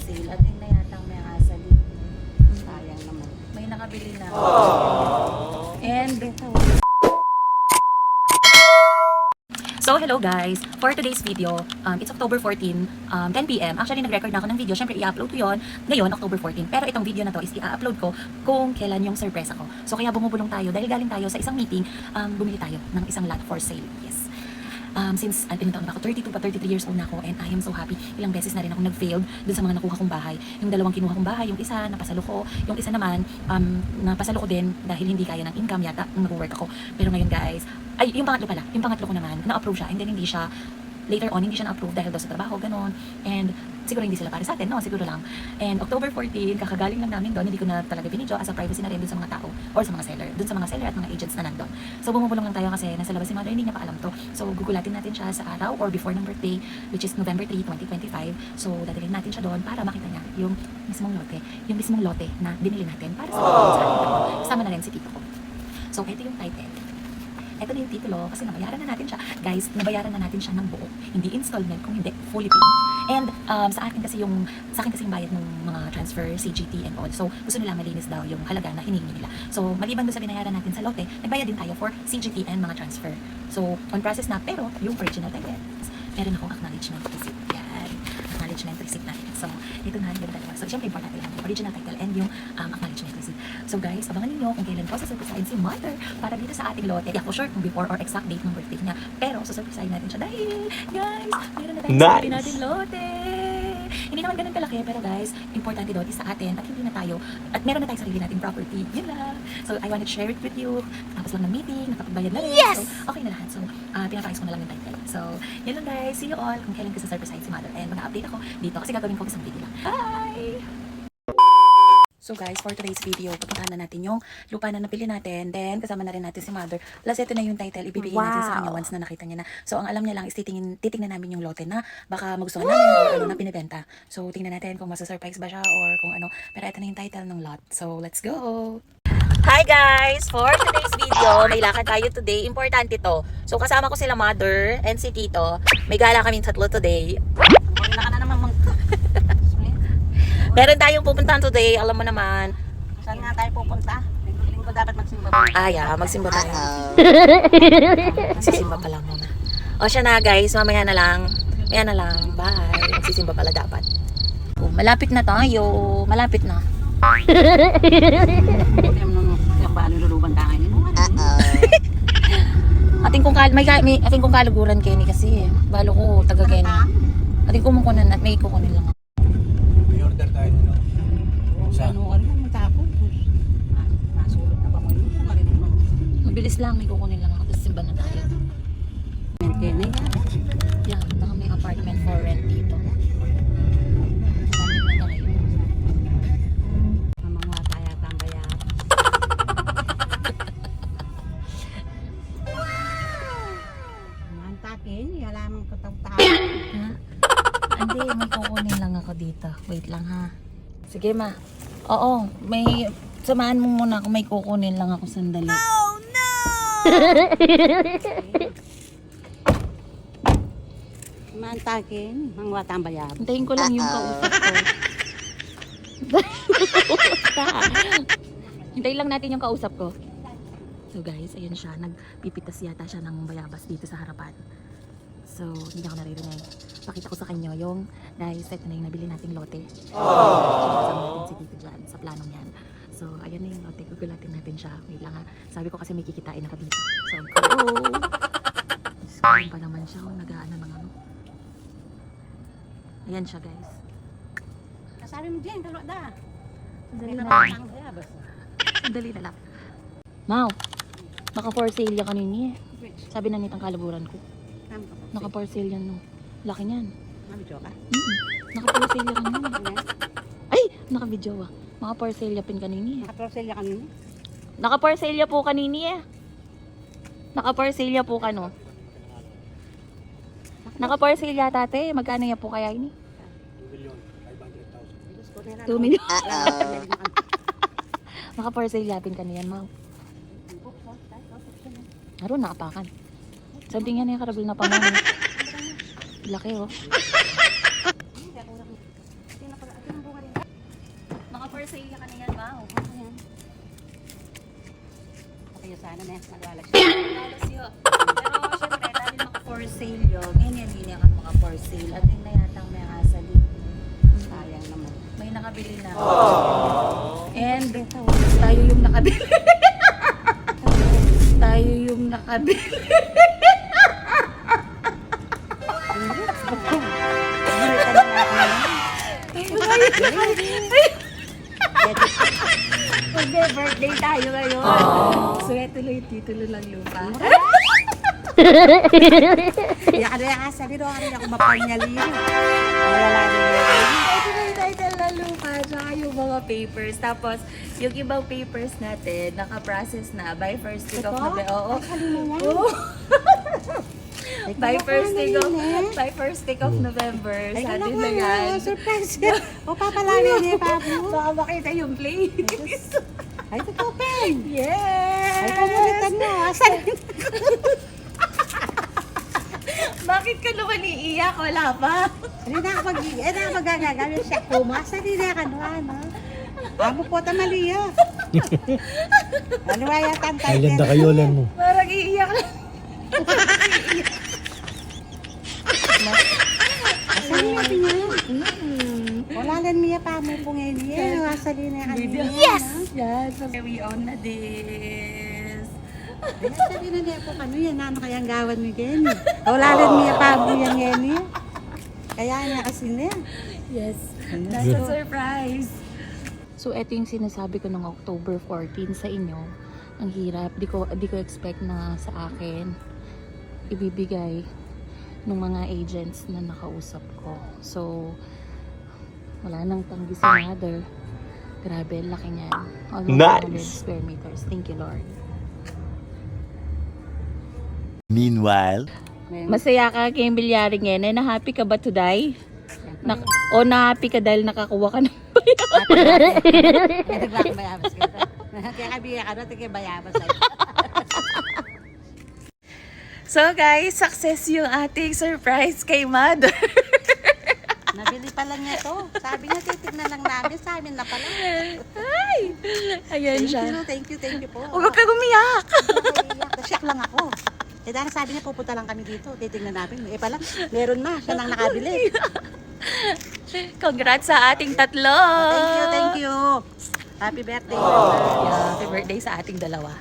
sale. Ating na yata may asa dito. Sayang naman. May nakabili na. And so, hello guys! For today's video, it's October 14, 10 PM. Actually, nag-record na ako ng video. Siyempre, i-upload ko yun ngayon, October 14. Pero itong video na to is i-upload ko kung kailan yung surprise ako. So, kaya bumubulong tayo. Dahil galing tayo sa isang meeting, bumili tayo ng isang lot for sale. Yes. Since, ilang taon na ako, 32 pa 33 years old na ako, and I am so happy. Ilang beses na rin ako nag-failed dun sa mga nakuha kong bahay. Yung dalawang kinuha kong bahay, yung isa napasalo ko, yung isa naman napasalo ko din dahil hindi kaya ng income yata nung nag-work ako. Pero ngayon guys, ay yung pangatlo pala, yung pangatlo ko naman, na-approve siya, and then hindi siya, later on, hindi siya na-approve dahil daw sa trabaho, ganon. And siguro hindi sila para sa atin, no? Siguro lang. And October 14, kakagaling lang namin doon, hindi ko na talaga binidyo as a privacy na rin dun sa mga tao or sa mga seller, dun sa mga seller at mga agents na nandun. So bumubulong lang tayo kasi nasa labas si mother, hindi niya pa alam to. So gugulatin natin siya sa araw or before ng birthday, which is November 3, 2025. So dadalhin natin siya doon para makita niya yung mismong lote na binili natin para sa ating tatlo. Kasama na rin si tito ko. So ito yung title. Ito na yung titulo kasi nabayaran na natin siya. Guys, nabayaran na natin siya ng buo. Hindi installment, kung hindi fully paid. And sa akin kasi yung bayad ng mga transfer, CGT and all. So gusto nila malinis daw yung halaga na hiningi nila. So maliban doon sa binayaran natin sa lote, nagbayad din tayo for CGT and mga transfer. So on process na, pero yung original title, meron akong acknowledgement receipt. Yan, acknowledgement receipt natin. So ito na yung dalawa. So syempre importante lang yung original title and yung acknowledgement receipt. So guys, abangan niyo kung kailan po sasurprisahin si mother para dito sa ating lote. Ako sure kung before or exact date ng birthday niya. Pero sasurprisahin natin siya dahil guys, meron na tayong sarili natin lote. Hindi naman ganun kalaki, pero guys, importante doon is sa atin at hindi na tayo, at meron na tayong sarili nating property. Yun lang. So I wanted to share it with you. Tapos lang ng meeting, nakapagbayad na rin. Yes! So okay na lahat. So pinapakis ko na lang yung title. So yun lang guys. See you all kung kailan ko sasurprisahin si mother. And mag-update ako dito kasi gagawin ko isang video lang. Bye! So guys, for today's video, pupuntahan na natin yung lupa na nabili natin. Then, kasama na rin natin si mother. Plus, ito na yung title, ibibigay natin sa kanya once na nakita niya na. So, ang alam niya lang is titingnan namin yung lote na baka magustuhan namin or ano na pinibenta. So, tingnan natin kung masa-surprise ba siya or kung ano. Pero ito na yung title ng lot. So, let's go! Hi guys! For today's video, may lakad tayo today. Importante to. So, kasama ko sila mother and si tito. May gala kaming tatlo today. Wala ka na naman Meron tayong pupuntahan today, alam mo naman. Saan nga tayo pupunta? Linggo dapat magsimba. Magsimba tayo. Magsisimba pa lang muna. O siya na guys, mamaya na lang. Maya na lang. Bye. Magsisimba pala dapat. Oh, malapit na tayo. Malapit na. Yung ba luluban tayo? Ating kong kaluguran Kenny kasi eh. Balo ko taga Kenny. Ating kumukunan at may kukunin lang. Order tayo nito. Ano matapos? Nasulot na ba mo yun? Marinig mo. Mabilis lang, may kukunin lang ako. Tapos simba na tayo. Maintain Yan, baka may apartment for rent dito. Malapit na tayo. Mamangwa tayo tambaya. Mantakin, yalamang kataw-taw. Ha? Hindi, may kukunin lang ako dito. Wait lang ha. Sige ma. Oo, samahan mo muna ako. May kukunin lang ako sandali. Oh no! Mantakin, mangwa tambaya. Hintayin ko lang yung kausap ko. Hintayin lang natin yung kausap ko. So guys, ayun siya. Nagpipitas yata siya ng bayabas dito sa harapan. So, hindi ako naririnig. Pakita ko sa kanya yung, guys, ito na yung nabili nating lote. Kasama natin si Tito dyan sa planong yan. So, ayan na yung lote. Gugulatin natin siya. Wait lang ha. Sabi ko kasi may kikitain ako dito. So, go! Screen pa naman siya. Nag-aano ng ano. Ayan siya, guys. Kasabi mo dyan, kalwa da. Sandali na lang. Sandali na lang. Mau, naka for sale yan kanini eh. Sabi na nitang kalaburan ko. Naka for sale yan no. Laki niyan. Nabidyo ka? Naka for sale yan kanini. Ay, naka video ah. Naka for sale yan pin kanini eh. Nakaproselya kanina? Naka for sale yan po kanini eh. Naka for sale yan po kano. Naka for sale yan tate. Magkano yan po kaya ini? 2 million. Naka for sale yan pin kaniyan mau. Naroon naapakan. Sabi nga niya karabal na pamang. Laki oh. sale ka na yan, wow. Okay, sana na. Nagwala siya. Malas yun. Pero syempre, dahil maka-for sale yun. Ngayon yan ako maka-for sale. At yun na yata may asa din. Sayang naman. May nakabili na. And tayo yung nakabili. Tayo yung nakabili. Mag-birthday tayo ngayon. So, tuloy lang lupa. Kaya ka na sabi doon, kanina ako mapanyali. Wala Ito na yung title ng lupa, tsaka yung mga papers. Tapos, yung ibang papers natin, naka-process na by first week of November. Oo. Oo. By first week of November. Ay, Sa kala atin ko na yan. surprise. O, papalagay niya, papo. Baka makita yung plate. Ay, totoo, pen. Yes! Ay, pamulitan mo. Asan? Bakit ka naman iiyak? Wala pa. Hindi na ako magagagamit siya. Kumasa, hindi na ka ano. Amo po tamaliya. Ano ba yung tantay? Kailan na kayolan mo? Parang iiyak lang. Asan niya niya? Wala lang niya pa mo po ngayon niya. Asali na kanina. Yes! Yes! We own na this. Asali na niya po kano yan. Ano kayang gawan ni Jenny? Wala lang niya pa mo yan Jenny. Kaya niya kasi niya. Yes. That's a surprise. So, ito yung sinasabi ko ng October 14 sa inyo. Ang hirap. Di ko expect na sa akin ibibigay ng mga agents na nakausap ko. So, wala nang tanggi si mother. Grabe, laki niyan. Almost 100 square meters. Thank you, Lord. Meanwhile, Masaya ka kay Bilyari ngayon. Na happy ka ba today? O na happy ka dahil nakakuha ka ng Nagbayabas ka. Kaya kabiya ka doon, tigay bayabas sa'yo. So guys, success yung ating surprise kay mother. Nabili pala niya to. Sabi niya, titignan lang namin. Sa amin na pala. Ay! Ayan siya. Thank you po. Huwag ka gumiyak! Shock lang ako. Eh dahil sabi niya, pupunta lang kami dito. Titignan namin. Eh pala, meron na. Siya nang nakabili. Congrats sa ating tatlo! Thank you. Happy birthday. Yeah, happy birthday sa ating dalawa.